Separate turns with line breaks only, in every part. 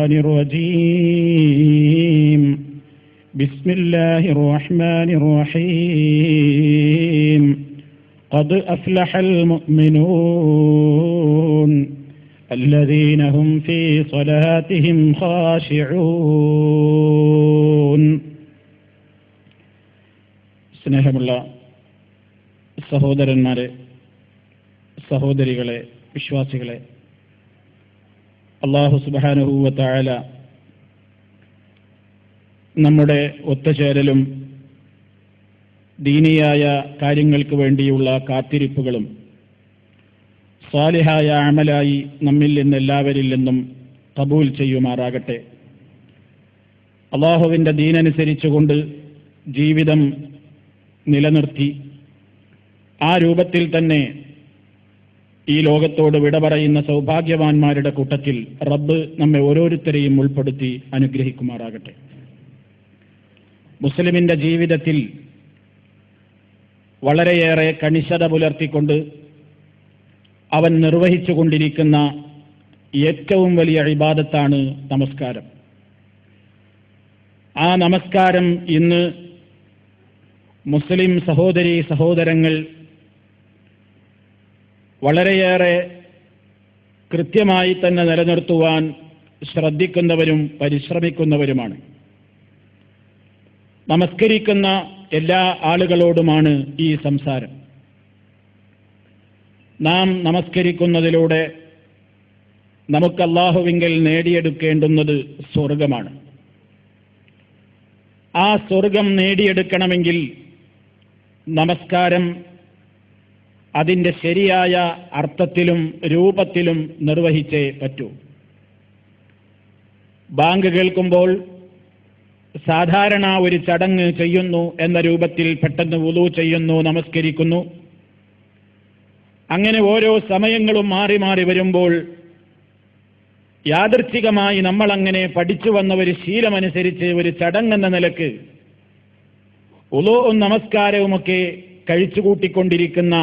الشيطان الرجيم بسم الله الرحمن الرحيم قد أفلح المؤمنون الذين هم في صلاتهم خاشعون. സ്നേഹമുള്ള സഹോദരന്മാരെ, സഹോദരികളെ, വിശ്വാസികളെ, അല്ലാഹു സുബ്ഹാനഹു വ തആല നമ്മുടെ ഒത്തുചേരലും ദീനിയായ കാര്യങ്ങൾക്ക് വേണ്ടിയുള്ള കാത്തിരിപ്പുകളും സാലിഹായ അമലായി നമ്മിൽ നിന്നെല്ലാവരിൽ നിന്നും ഖബൂൽ ചെയ്യുമാറാകട്ടെ. അല്ലാഹുവിൻ്റെ ദീനനുസരിച്ചുകൊണ്ട് ജീവിതം നിലനിർത്തി ആ രൂപത്തിൽ തന്നെ ഈ ലോകത്തോട് വിട പറയുന്ന സൗഭാഗ്യവാന്മാരുടെ കൂട്ടത്തിൽ റബ്ബ് നമ്മെ ഓരോരുത്തരെയും ഉൾപ്പെടുത്തി അനുഗ്രഹിക്കുമാറാകട്ടെ. മുസ്ലിമിൻ്റെ ജീവിതത്തിൽ വളരെയേറെ കണിശത പുലർത്തിക്കൊണ്ട് അവൻ നിർവഹിച്ചുകൊണ്ടിരിക്കുന്ന ഏറ്റവും വലിയ ഇബാദത്താണ് നമസ്കാരം. ആ നമസ്കാരം ഇന്ന് മുസ്ലിം സഹോദരീ സഹോദരങ്ങൾ വളരെയേറെ കൃത്യമായി തന്നെ നിലനിർത്തുവാൻ ശ്രദ്ധിക്കുന്നവരും പരിശ്രമിക്കുന്നവരുമാണ്. നമസ്കരിക്കുന്ന എല്ലാ ആളുകളോടുമാണ് ഈ സംസാരം. നാം നമസ്കരിക്കുന്നതിലൂടെ നമുക്ക് അല്ലാഹുവിങ്കൽ നേടിയെടുക്കേണ്ടുന്നത് സ്വർഗമാണ്. ആ സ്വർഗം നേടിയെടുക്കണമെങ്കിൽ നമസ്കാരം അതിൻ്റെ ശരിയായ അർത്ഥത്തിലും രൂപത്തിലും നിർവഹിച്ചേ പറ്റൂ. ബാങ്ക് കേൾക്കുമ്പോൾ സാധാരണ ഒരു ചടങ്ങ് ചെയ്യുന്നു എന്ന രൂപത്തിൽ പെട്ടെന്ന് വുളൂ ചെയ്യുന്നു, നമസ്കരിക്കുന്നു. അങ്ങനെ ഓരോ സമയങ്ങളും മാറി മാറി വരുമ്പോൾ യാദൃച്ഛികമായി നമ്മളങ്ങനെ പഠിച്ചു വന്ന ഒരു ശീലമനുസരിച്ച് ഒരു ചടങ്ങെന്ന നിലക്ക് വുളൂഉം നമസ്കാരവുമൊക്കെ കഴിച്ചുകൂട്ടിക്കൊണ്ടിരിക്കുന്ന,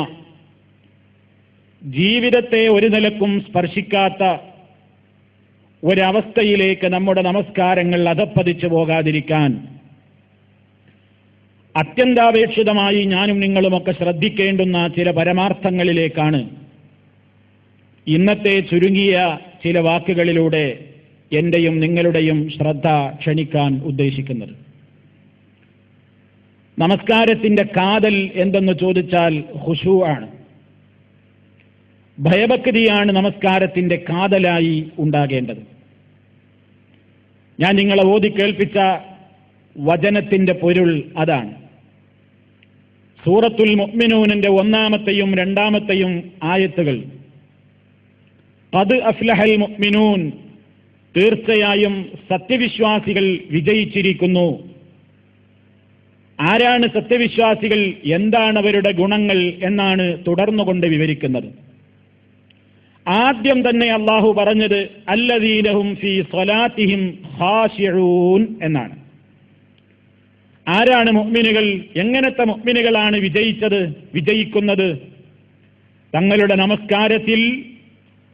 ജീവിതത്തെ ഒരു നിലക്കും സ്പർശിക്കാത്ത ഒരവസ്ഥയിലേക്ക് നമ്മുടെ നമസ്കാരങ്ങൾ അധപ്പതിച്ചു പോകാതിരിക്കാൻ അത്യന്താപേക്ഷിതമായി ഞാനും നിങ്ങളുമൊക്കെ ശ്രദ്ധിക്കേണ്ടുന്ന ചില പരമാർത്ഥങ്ങളിലേക്കാണ് ഇന്നത്തെ ചുരുങ്ങിയ ചില വാക്കുകളിലൂടെ എൻ്റെയും നിങ്ങളുടെയും ശ്രദ്ധ ക്ഷണിക്കാൻ ഉദ്ദേശിക്കുന്നത്. നമസ്കാരത്തിൻ്റെ കാതൽ എന്തെന്ന് ചോദിച്ചാൽ ഖുശൂ ആണ്. ഭയഭക്തിയാണ് നമസ്കാരത്തിൻ്റെ കാതലായി ഉണ്ടാകേണ്ടത്. ഞാൻ നിങ്ങളെ ഓതി കേൾപ്പിച്ച വചനത്തിൻ്റെ പൊരുൾ അതാണ്. സൂറത്തുൽ മുഅ്മിനൂനിൻ്റെ 1-ാമത്തെയും 2-ാമത്തെയും ആയത്തുകൾ ഖദ് അഫ്ലഹൽ മുഅ്മിനൂൻ, തീർച്ചയായും സത്യവിശ്വാസികൾ വിജയിച്ചിരിക്കുന്നു. ആരാണ് സത്യവിശ്വാസികൾ, എന്താണ് അവരുടെ ഗുണങ്ങൾ എന്നാണ് തുടർന്നുകൊണ്ട് വിവരിക്കുന്നത്. ആദ്യം തന്നെ അല്ലാഹു പറഞ്ഞത് അല്ലദീന ഹും ഫീ സ്വലാത്തിഹിം ഖാശിഊൻ എന്നാണ്. ആരാണ് മുഅ്മിനുകൾ? എങ്ങനത്തെ മുഅ്മിനുകളാണ് വിജയിക്കുന്നത്? തങ്ങളുടെ നമസ്കാരത്തിൽ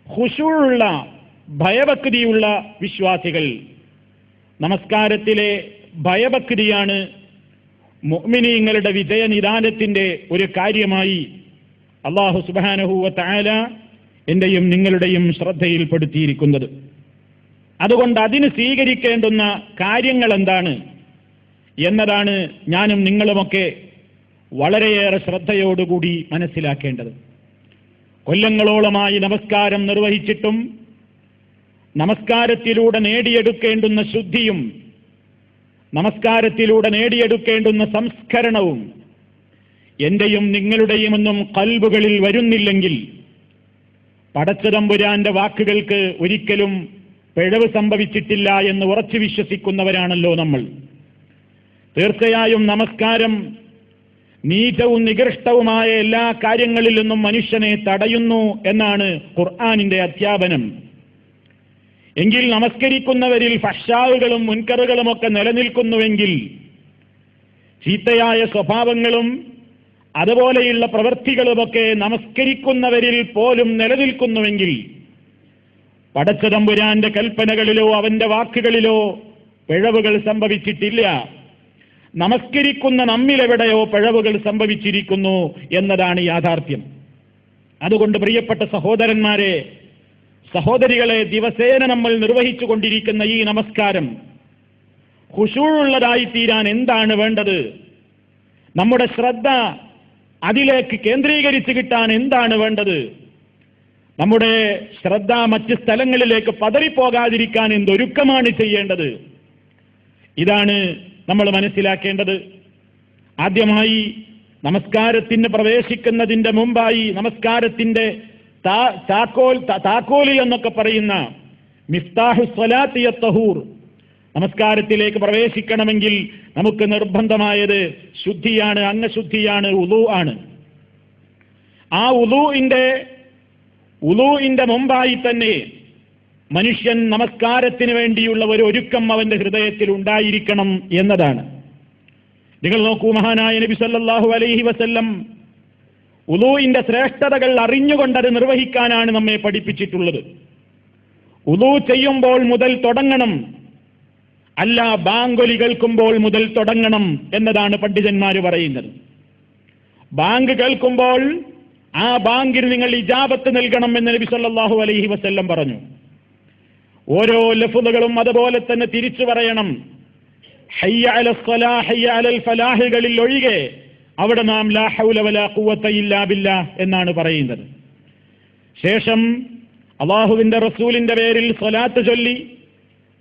ഖുശൂഉള്ള, ഭയഭക്തിയുള്ള വിശ്വാസികൾ. നമസ്കാരത്തിലെ ഭയഭക്തിയാണ് മുഅ്മിനീങ്ങളുടെ വിജയനിദാനത്തിൻ്റെ ഒരു കാര്യമായി അല്ലാഹു സുബ്ഹാനഹു വ തആല എൻ്റെയും നിങ്ങളുടെയും ശ്രദ്ധയിൽപ്പെടുത്തിയിരിക്കുന്നത്. അതുകൊണ്ട് അതിന് സ്വീകരിക്കേണ്ടുന്ന കാര്യങ്ങൾ എന്താണ് എന്നതാണ് ഞാനും നിങ്ങളുമൊക്കെ വളരെയേറെ ശ്രദ്ധയോടുകൂടി മനസ്സിലാക്കേണ്ടത്. കൊല്ലങ്ങളോളമായി നമസ്കാരം നിർവഹിച്ചിട്ടും നമസ്കാരത്തിലൂടെ നേടിയെടുക്കേണ്ടുന്ന ശുദ്ധിയും നമസ്കാരത്തിലൂടെ നേടിയെടുക്കേണ്ടുന്ന സംസ്കരണവും എൻ്റെയും നിങ്ങളുടെയുമൊന്നും ഖൽബുകളിൽ വരുന്നില്ലെങ്കിൽ പടച്ചതമ്പുരാന്റെ വാക്കുകൾക്ക് ഒരിക്കലും പിഴവ് സംഭവിച്ചിട്ടില്ല എന്ന് ഉറച്ചു വിശ്വസിക്കുന്നവരാണല്ലോ നമ്മൾ. തീർച്ചയായും നമസ്കാരം നീചവും നികൃഷ്ടവുമായ എല്ലാ കാര്യങ്ങളിൽ നിന്നും മനുഷ്യനെ തടയുന്നു എന്നാണ് ഖുർആനിന്റെ അധ്യാപനം. എങ്കിൽ നമസ്കരിക്കുന്നവരിൽ ഫഹ്ശാവുകളും മുൻകറുകളുമൊക്കെ നിലനിൽക്കുന്നുവെങ്കിൽ, ചീത്തയായ സ്വഭാവങ്ങളും അതുപോലെയുള്ള പ്രവൃത്തികളുമൊക്കെ നമസ്കരിക്കുന്നവരിൽ പോലും നിലനിൽക്കുന്നുവെങ്കിൽ പടച്ചതമ്പുരാന്റെ കൽപ്പനകളിലോ അവന്റെ വാക്കുകളിലോ പിഴവുകൾ സംഭവിച്ചിട്ടില്ല. നമസ്കരിക്കുന്ന നമ്മിലെവിടെയോ പിഴവുകൾ സംഭവിച്ചിരിക്കുന്നു എന്നതാണ് യാഥാർത്ഥ്യം. അതുകൊണ്ട് പ്രിയപ്പെട്ട സഹോദരന്മാരെ, സഹോദരികളെ, ദിവസേന നമ്മൾ നിർവഹിച്ചു കൊണ്ടിരിക്കുന്ന ഈ നമസ്കാരം ഖുശൂഉള്ളതായി തീരാൻ എന്താണ് വേണ്ടത്? നമ്മുടെ ശ്രദ്ധ അതിലേക്ക് കേന്ദ്രീകരിച്ച് കിട്ടാൻ എന്താണ് വേണ്ടത്? നമ്മുടെ ശ്രദ്ധ മറ്റ് സ്ഥലങ്ങളിലേക്ക് പതറിപ്പോകാതിരിക്കാൻ എന്തൊരുക്കമാണ് ചെയ്യേണ്ടത്? ഇതാണ് നമ്മൾ മനസ്സിലാക്കേണ്ടത്. ആദ്യമായി നമസ്കാരത്തിന് പ്രവേശിക്കുന്നതിന്റെ മുമ്പായി നമസ്കാരത്തിന്റെ താക്കോല് എന്നൊക്കെ പറയുന്ന മിഫ്താഹു സ്വലാത്തി അത്തഹൂർ, നമസ്കാരത്തിലേക്ക് പ്രവേശിക്കണമെങ്കിൽ നമുക്ക് നിർബന്ധമായത് ശുദ്ധിയാണ്, അംഗശുദ്ധിയാണ്, ഉളൂ ആണ്. ആ ഉളൂഇന്റെ മുമ്പായി തന്നെ മനുഷ്യൻ നമസ്കാരത്തിന് വേണ്ടിയുള്ള ഒരു ഒരുക്കം അവന്റെ ഹൃദയത്തിൽ ഉണ്ടായിരിക്കണം എന്നതാണ്. നിങ്ങൾ നോക്കൂ, മഹാനായ നബി സല്ലല്ലാഹു അലൈഹി വസല്ലം ഉളൂഇന്റെ ശ്രേഷ്ഠതകൾ അറിഞ്ഞുകൊണ്ടത് നിർവഹിക്കാനാണ് നമ്മെ പഠിപ്പിച്ചിട്ടുള്ളത്. ഉളൂ ചെയ്യുമ്പോൾ മുതൽ തുടങ്ങണം, അല്ല ബാങ്കൊലി കേൾക്കുമ്പോൾ മുതൽ തുടങ്ങണം എന്നതാണ് പണ്ഡിതന്മാർ പറയുന്നത്. ബാങ്ക് കേൾക്കുമ്പോൾ ആ ബാങ്കിന് നിങ്ങൾ ഇജാബത്ത് നൽകണം എന്ന് നബി സല്ലല്ലാഹു അലൈഹി വസല്ലം പറഞ്ഞു. ഓരോ ലഫ്ളുകളും അതുപോലെ തന്നെ തിരിച്ചു പറയണം. ഹയ്യ അലൽ സ്വലാഹ്, ഹയ്യ അലൽ ഫലാഹുകളിൽ ഒഴികെ അവിടെ നാം ലാ ഹൗല വലാ ഖുവത ഇല്ലാ ബില്ലാഹ് എന്നാണ് പറയുന്നത്. ശേഷം അല്ലാഹുവിന്റെ റസൂലിന്റെ പേരിൽ സ്വലാത്ത് ചൊല്ലി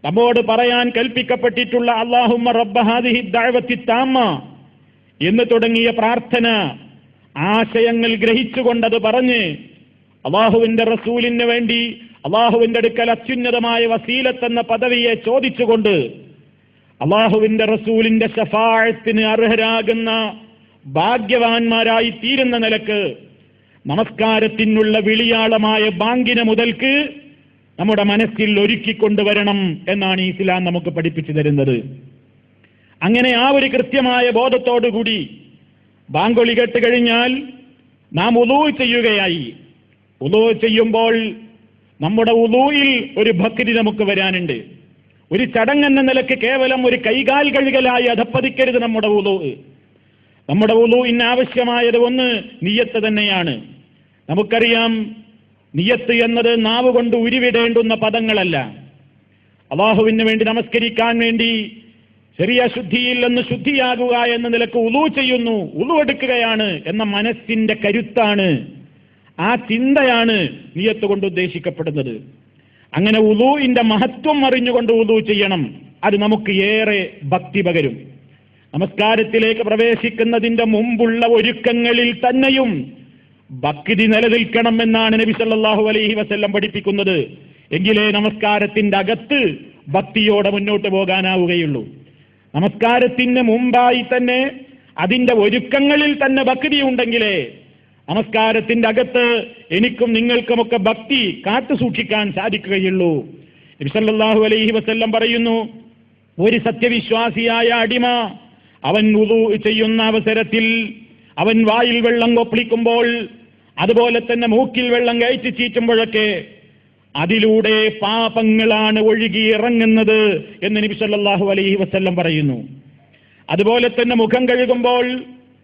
നമ്മോട് പറയാൻ കൽപ്പിക്കപ്പെട്ടിട്ടുള്ള അല്ലാഹുമ്മ റബ്ബ ഹാദിഹി ദഅവത്തി താമ്മ എന്ന് തുടങ്ങിയ പ്രാർത്ഥന ആശയങ്ങൾ ഗ്രഹിച്ചുകൊണ്ടത് പറഞ്ഞ് അല്ലാഹുവിന്റെ റസൂലിന് വേണ്ടി അല്ലാഹുവിന്റെ അടുക്കൽ അത്യുന്നതമായ വസീലത്ത് എന്ന പദവിയെ ചോദിച്ചുകൊണ്ട് അല്ലാഹുവിന്റെ റസൂലിന്റെ ശഫാഅത്തിന് അർഹരാകുന്ന ഭാഗ്യവാന്മാരായി തീരുന്ന നിലക്ക് നമസ്കാരത്തിനുള്ള വിളിയാളമായ ബാങ്കിനെ മുതൽക്ക് നമ്മുടെ മനസ്സിൽ ഒരുക്കിക്കൊണ്ടുവരണം എന്നാണ് ഇസ്ലാം നമുക്ക് പഠിപ്പിച്ചു തരുന്നത്. അങ്ങനെ ആ ഒരു കൃത്യമായ ബോധത്തോടുകൂടി ബാങ്കൊളി കേട്ട് കഴിഞ്ഞാൽ നാം ഉളൂ ചെയ്യുകയായി. ഉളൂ ചെയ്യുമ്പോൾ നമ്മുടെ ഉളൂയിൽ ഒരു ഭക്തി നമുക്ക് വരാനുണ്ട്. ഒരു ചടങ്ങെന്ന നിലക്ക് കേവലം ഒരു കൈകാൽ കഴുകലായി അധപ്പതിക്കരുത് നമ്മുടെ ഉളൂ. നമ്മുടെ ഉളൂഇന് ആവശ്യമായത് ഒന്ന് നിയ്യത്ത് തന്നെയാണ്. നമുക്കറിയാം, നിയ്യത്ത് എന്നത് നാവ് കൊണ്ട് ഉരുവിടേണ്ടുന്ന പദങ്ങളല്ല. അല്ലാഹുവിന് വേണ്ടി നമസ്കരിക്കാൻ വേണ്ടി ചെറിയ ശുദ്ധിയിൽ നിന്ന് ശുദ്ധിയാകുക എന്ന നിലക്ക് ഉളൂ ചെയ്യുന്നു, ഉളൂ എടുക്കുകയാണ് എന്ന മനസ്സിന്റെ കരുത്താണ്, ആ ചിന്തയാണ് നിയ്യത്ത് കൊണ്ട് ഉദ്ദേശിക്കപ്പെടുന്നത്. അങ്ങനെ ഉളൂഇന്റെ മഹത്വം അറിഞ്ഞുകൊണ്ട് ഉളൂ ചെയ്യണം. അത് നമുക്ക് ഏറെ ഭക്തി പകരും. നമസ്കാരത്തിലേക്ക് പ്രവേശിക്കുന്നതിന്റെ മുമ്പുള്ള ഒരുക്കങ്ങളിൽ തന്നെയും ഭക്തി നിലനിൽക്കണം എന്നാണ് നബി സല്ലല്ലാഹു അലൈഹി വസല്ലം പഠിപ്പിക്കുന്നത്. എങ്കിലേ നമസ്കാരത്തിന്റെ അകത്ത് ഭക്തിയോടെ മുന്നോട്ട് പോകാനാവുകയുള്ളൂ. നമസ്കാരത്തിന് മുമ്പായി തന്നെ അതിന്റെ ഒരുക്കങ്ങളിൽ തന്നെ ഭക്തി ഉണ്ടെങ്കിലേ നമസ്കാരത്തിന്റെ അകത്ത് എനിക്കും നിങ്ങൾക്കുമൊക്കെ ഭക്തി കാത്തു സൂക്ഷിക്കാൻ സാധിക്കുകയുള്ളൂ. നബി സല്ലല്ലാഹു അലൈഹി വസല്ലം പറയുന്നു, ഒരു സത്യവിശ്വാസിയായ അടിമ അവൻ വുളൂ ചെയ്യുന്ന അവസരത്തിൽ അവൻ വായിൽ വെള്ളം കൊപ്പിളിക്കുമ്പോൾ അതുപോലെ തന്നെ മൂക്കിൽ വെള്ളം കയറ്റി ചീറ്റുമ്പോഴൊക്കെ അതിലൂടെ പാപങ്ങളാണ് ഒഴുകി ഇറങ്ങുന്നത് എന്ന് നബി സല്ലല്ലാഹു അലൈഹി വസല്ലം പറയുന്നു. അതുപോലെ തന്നെ മുഖം കഴുകുമ്പോൾ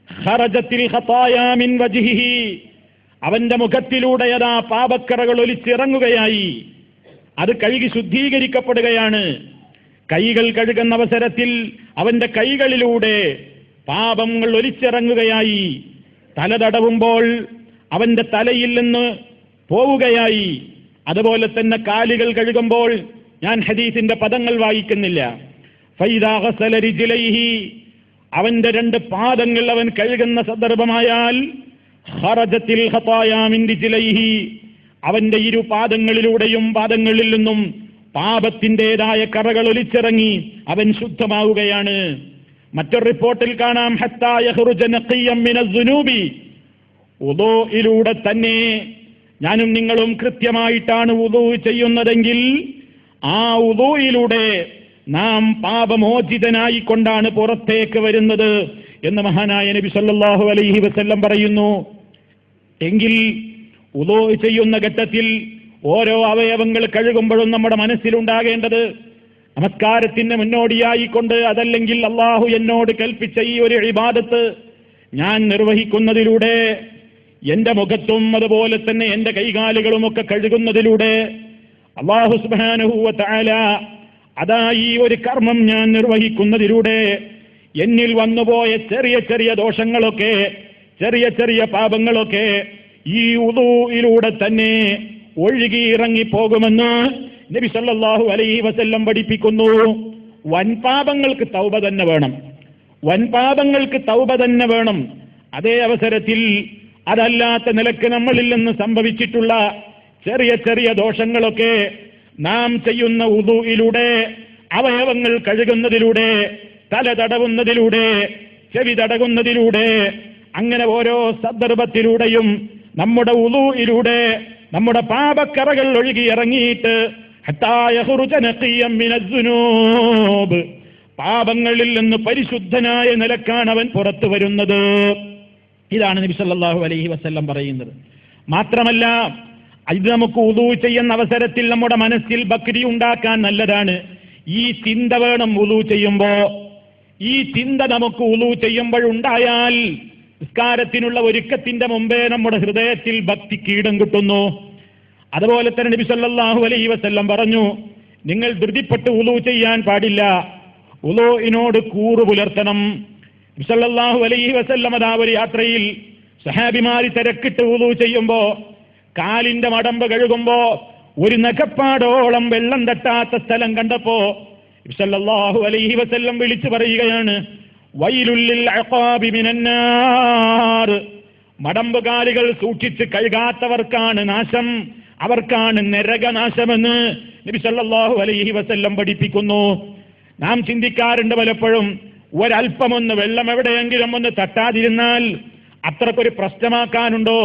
ഖറജത്തിൽ ഖതായാ മിൻ വജ്ഹിഹി, അവന്റെ മുഖത്തിലൂടെ അതാ പാപക്കറകൾ ഒലിച്ചിറങ്ങുകയായി, അത് കഴുകി ശുദ്ധീകരിക്കപ്പെടുകയാണ്. കൈകൾ കഴുകുന്ന അവസരത്തിൽ അവന്റെ കൈകളിലൂടെ പാപങ്ങൾ ഒലിച്ചിറങ്ങുകയായി. തല തടവുമ്പോൾ അവന്റെ തലയിൽ നിന്ന് പോവുകയായി. അതുപോലെ തന്നെ കാലുകൾ കഴുകുമ്പോൾ, ഞാൻ ഹദീസിന്റെ പദങ്ങൾ വായിക്കുന്നില്ല, ഫൈദാ ഗസല റിജ്ലൈഹി, അവന്റെ രണ്ട് പാദങ്ങൾ അവൻ കഴുകുന്ന സന്ദർഭമായാൽ ഖറജത്തിൽ ഖതായാ മിൻ റിജ്ലൈഹി, അവന്റെ ഇരു പാദങ്ങളിലൂടെയും പാദങ്ങളിൽ നിന്നും പാപത്തിൻ്റെതായ കറകൾ ഒലിച്ചിറങ്ങി അവൻ ശുദ്ധമാവുകയാണ്. മറ്റൊരു റിപ്പോർട്ടിൽ കാണാം, ഹത്താ യഖ്റുജ നഖിയ്യം മിനസ് ദുനൂബി, വുളൂഇലൂടെ തന്നെ ഞാനും നിങ്ങളും കൃത്യമായിട്ടാണ് വുളൂ ചെയ്യുന്നതെങ്കിൽ ആ വുളൂയിലൂടെ നാം പാപമോചിതനായിക്കൊണ്ടാണ് പുറത്തേക്ക് വരുന്നത് എന്ന് മഹാനായ നബി സല്ലല്ലാഹു അലൈഹി വസല്ലം പറയുന്നു. എങ്കിൽ വുളൂ ചെയ്യുന്ന ഘട്ടത്തിൽ ഓരോ അവയവങ്ങൾ കഴുകുമ്പോഴും നമ്മുടെ മനസ്സിലുണ്ടാകേണ്ടത് നമസ്കാരത്തിന് മുന്നോടിയായിക്കൊണ്ട് അതല്ലെങ്കിൽ അള്ളാഹു എന്നോട് കൽപ്പിച്ച ഈ ഒരു ഇബാദത്ത് ഞാൻ നിർവഹിക്കുന്നതിലൂടെ എന്റെ മുഖത്തും അതുപോലെ തന്നെ എന്റെ കൈകാലുകളുമൊക്കെ കഴുകുന്നതിലൂടെ അല്ലാഹു സുബ്ഹാനഹു വ തആല അതാ ഈ ഒരു കർമ്മം ഞാൻ നിർവഹിക്കുന്നതിലൂടെ എന്നിൽ വന്നുപോയ ചെറിയ ചെറിയ ദോഷങ്ങളൊക്കെ ചെറിയ ചെറിയ പാപങ്ങളൊക്കെ ഈ വുദൂഇലൂടെ തന്നെ ഒഴുകിയിറങ്ങി പോകുമെന്ന് നബി സല്ലല്ലാഹു അലൈഹി വസല്ലം പഠിപ്പിക്കുന്നു. വൻപാപങ്ങൾക്ക് തൗബ തന്നെ വേണം, വൻപാപങ്ങൾക്ക് തൗബ തന്നെ വേണം. അതേ അവസരത്തിൽ അതല്ലാത്ത നിലക്ക് നമ്മളിൽ നിന്ന് സംഭവിച്ചിട്ടുള്ള ചെറിയ ചെറിയ ദോഷങ്ങളൊക്കെ നാം ചെയ്യുന്ന വുദൂഇലൂടെ, അവയവങ്ങൾ കഴുകുന്നതിലൂടെ, തല തടവുന്നതിലൂടെ, ചെവി തടകുന്നതിലൂടെ, അങ്ങനെ ഓരോ സന്ദർഭത്തിലൂടെയും നമ്മുടെ വുദൂഇലൂടെ നമ്മുടെ പാപക്കറകൾ ഒഴുകിയിറങ്ങിയിട്ട് ഹത്താ യഖ്റുജ നഖിയ്യൻ മിനസ്സുനൂബ്, പാപങ്ങളിൽ നിന്ന് പരിശുദ്ധനായ നിലക്കാണ് അവൻ പുറത്തു വരുന്നത്. ഇതാണ് നബി സല്ലല്ലാഹു അലൈഹി വസല്ലം പറയുന്നത്. മാത്രമല്ല ഇത് നമുക്ക് വുദൂ ചെയ്യുന്ന അവസരത്തിൽ നമ്മുടെ മനസ്സിൽ ബക്രി ഉണ്ടാക്കാൻ നല്ലതാണ്. ഈ ചിന്ത വേണം വുദൂ ചെയ്യുമ്പോ. ഈ ചിന്ത നമുക്ക് വുദൂ ചെയ്യുമ്പോഴുണ്ടായാൽ നിസ്കാരത്തിനുള്ള ഒരുക്കത്തിന്റെ മുമ്പേ നമ്മുടെ ഹൃദയത്തിൽ ഭക്തി കീടം കിട്ടുന്നു. അതുപോലെ തന്നെ നബി സല്ലല്ലാഹു അലൈഹി വസല്ലം പറഞ്ഞു, നിങ്ങൾ ധൃതിപ്പെട്ട് വുദൂ ചെയ്യാൻ പാടില്ല, വുദൂഇനോട് കൂറ് പുലർത്തണം. നബി സല്ലല്ലാഹു അലൈഹി വസല്ലം അതാ ഒരു യാത്രയിൽ സഹാബിമാരി തിരക്കിട്ട് വുദൂ ചെയ്യുമ്പോ കാലിന്റെ മടമ്പ് കഴുകുമ്പോ ഒരു നഖപ്പാടോളം വെള്ളം തട്ടാത്ത സ്ഥലം കണ്ടപ്പോ നബി സല്ലല്ലാഹു അലൈഹി വസല്ലം വിളിച്ചു പറയുകയാണ്, വൈലുൽ ലിൽ അഖാബി മിനന്നാർ, മടമ്പുകാലുകൾ സൂക്ഷിച്ച് കഴുകാത്തവർക്കാണ് നാശം, അവർക്കാണ് നരകനാശമെന്ന് നബി സല്ലല്ലാഹു അലൈഹി വസല്ലം പഠിപ്പിക്കുന്നു. നാം ചിന്തിക്കാറുണ്ട് പലപ്പോഴും, ഒരല്പമൊന്ന് വെള്ളം എവിടെയെങ്കിലും ഒന്ന് തട്ടാതിരുന്നാൽ അത്രക്കൊരു പ്രശ്നമാക്കാനുണ്ടോ?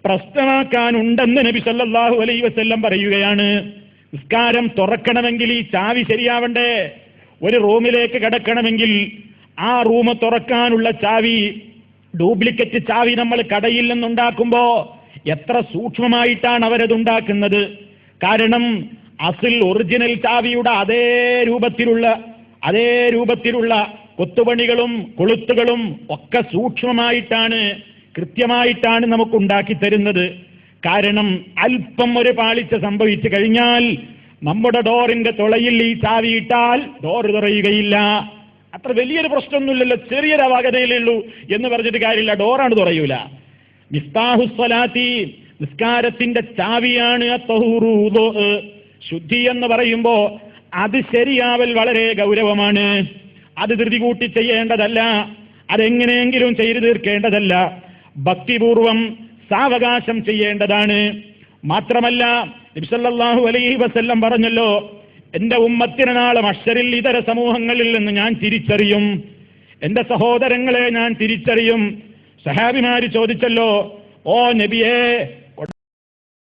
പ്രശ്നമാക്കാനുണ്ടെന്ന് നബി സല്ലല്ലാഹു അലൈഹി വസല്ലം പറയുകയാണ്. നിസ്കാരം തുറക്കണമെങ്കിൽ ഈ ചാവി ശരിയാവണ്ടേ? ഒരു റൂമിലേക്ക് കിടക്കണമെങ്കിൽ ആ റൂം തുറക്കാനുള്ള ചാവി, ഡ്യൂപ്ലിക്കേറ്റ് ചാവി നമ്മൾ കടയിൽ നിന്നുണ്ടാക്കുമ്പോ എത്ര സൂക്ഷ്മമായിട്ടാണ് അവരതുണ്ടാക്കുന്നത്. കാരണം അസിൽ ഒറിജിനൽ ചാവിയുടെ അതേ രൂപത്തിലുള്ള കൊത്തുപണികളും കൊളുത്തുകളും ഒക്കെ സൂക്ഷ്മമായിട്ടാണ്, കൃത്യമായിട്ടാണ് നമുക്ക് ഉണ്ടാക്കി തരുന്നത്. കാരണം അല്പം ഒരു പാളിച്ച സംഭവിച്ചു കഴിഞ്ഞാൽ നമ്മുടെ ഡോറിന്റെ തുളയിൽ ഈ ചാവി ഇട്ടാൽ ഡോറ് തുറയുകയില്ല. അത്ര വലിയൊരു പ്രശ്നമൊന്നുമില്ലല്ലോ, ചെറിയൊരു അപാകതയിലുള്ളൂ എന്ന് പറഞ്ഞിട്ട് കാര്യമില്ല, ഡോറാണ് തുറയൂല. മിഫ്താഹുസ്സലാത്തി, നിസ്കാരത്തിന്റെ ചാവിയാണ് അത്തൊഹൂറു, ശുദ്ധി എന്ന് പറയുമ്പോ അത് ശരിയാവൽ വളരെ ഗൗരവമാണ്. അത് ധൃതി കൂട്ടി ചെയ്യേണ്ടതല്ല, അതെങ്ങനെയെങ്കിലും ചെയ്തു തീർക്കേണ്ടതല്ല, ഭക്തിപൂർവം സാവകാശം ചെയ്യേണ്ടതാണ്. മാത്രമല്ല നബി സല്ലല്ലാഹു അലൈഹി വസല്ലം പറഞ്ഞല്ലോ, എന്റെ ഉമ്മത്തിനെ നാളെ മഹ്ശറിൽ ഇതര സമൂഹങ്ങളിൽ നിന്ന് ഞാൻ തിരിച്ചറിയും, എന്റെ സഹോദരങ്ങളെ ഞാൻ തിരിച്ചറിയും. സഹാബിമാര് ചോദിച്ചല്ലോ, ഓ നബിയേ,